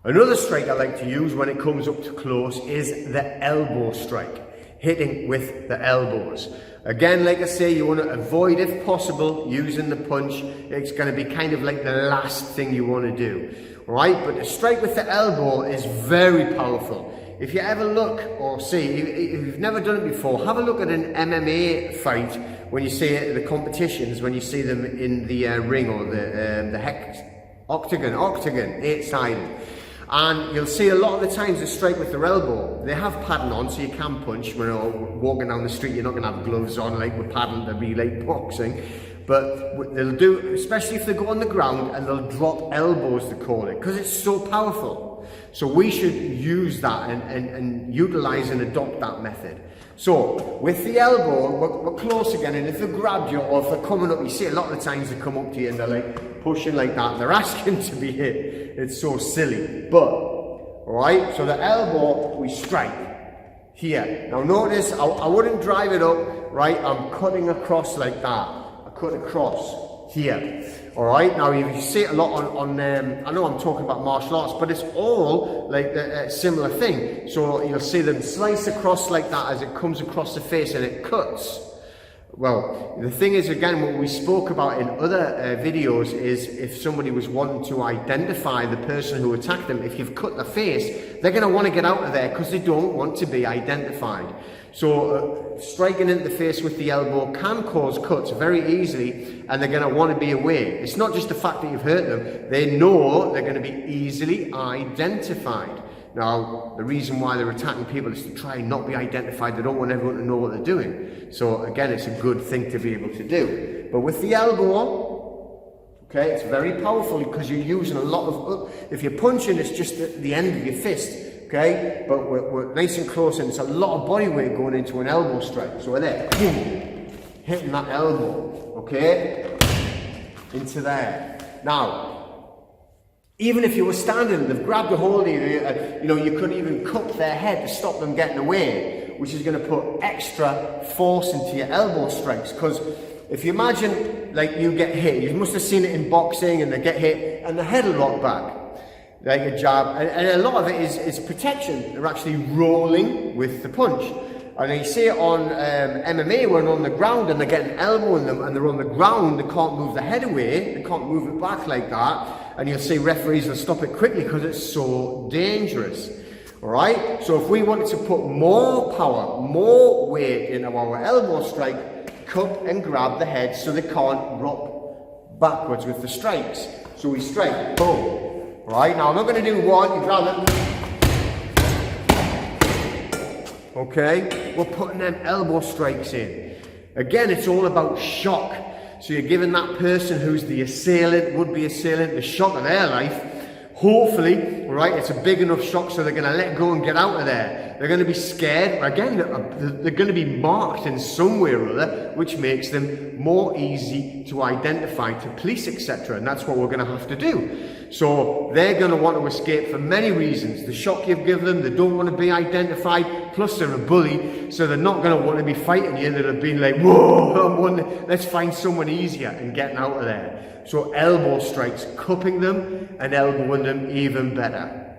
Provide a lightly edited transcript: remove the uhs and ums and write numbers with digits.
Another strike I like to use when it comes up to close is the elbow strike, hitting with the elbows. Again, like I say, you want to avoid, if possible, using the punch. It's going to be kind of like the last thing you want to do, right? But the strike with the elbow is very powerful. If you ever look or see, if you've never done it before, have a look at an MMA fight when you see it, the competitions, when you see them in the ring or the octagon, 8-sided. And you'll see a lot of the times they strike with their elbow. They have padding on, so you can punch. When you're walking down the street, you're not going to have gloves on like with padding to be like boxing. But they'll do, especially if they go on the ground, and they'll drop elbows, they call it, because it's so powerful. So we should use that and utilize and adopt that method. So with the elbow, we're close again, and if they grab you or if they're coming up, you see a lot of the times they come up to you and they're like pushing like that, and they're asking to be hit. It's so silly. But, alright, so the elbow, we strike here. Now notice, I wouldn't drive it up, right? I'm cutting across like that. I cut across here. Alright, now you see it a lot on I know I'm talking about martial arts, but it's all like a similar thing. So you'll see them slice across like that as it comes across the face and it cuts. Well, the thing is, again, what we spoke about in other videos is if somebody was wanting to identify the person who attacked them, if you've cut the face, they're going to want to get out of there because they don't want to be identified. So striking into the face with the elbow can cause cuts very easily, and they're going to want to be away. It's not just the fact that you've hurt them, they know they're going to be easily identified. Now, the reason why they're attacking people is to try and not be identified. They don't want everyone to know what they're doing. So again, it's a good thing to be able to do. But with the elbow, okay, it's very powerful because you're using a lot of, if you're punching, it's just at the end of your fist, okay? But we're nice and close, and it's a lot of body weight going into an elbow strike. So we're there, boom, hitting that elbow, okay? Into there. Now, even if you were standing, they've grabbed a hold of you, you could even cup their head to stop them getting away, which is going to put extra force into your elbow strikes. Because if you imagine, like, you get hit, you must have seen it in boxing, and they get hit, and the head will rock back, like a jab, and a lot of it is protection. They're actually rolling with the punch. And you see it on MMA when they're on the ground and they're getting elbow in them and they're on the ground, they can't move the head away, they can't move it back like that. And you'll see referees will stop it quickly because it's so dangerous. Alright, so if we wanted to put more power, more weight into our elbow strike, cup and grab the head so they can't rock backwards with the strikes. So we strike, boom. Alright, now I'm not going to do one, you grab it. Okay, we're putting them elbow strikes in. Again, it's all about shock. So you're giving that person who's the assailant, would-be assailant, the shock of their life. Hopefully, right, it's a big enough shock so they're going to let go and get out of there. They're going to be scared. Again, they're going to be marked in some way or other, which makes them more easy to identify to police, etc. And that's what we're going to have to do. So they're going to want to escape for many reasons. The shock you've given them, they don't want to be identified, plus they're a bully, so they're not going to want to be fighting you. They'll have been like, whoa, let's find someone easier and getting out of there. So elbow strikes, cupping them and elbowing them even better.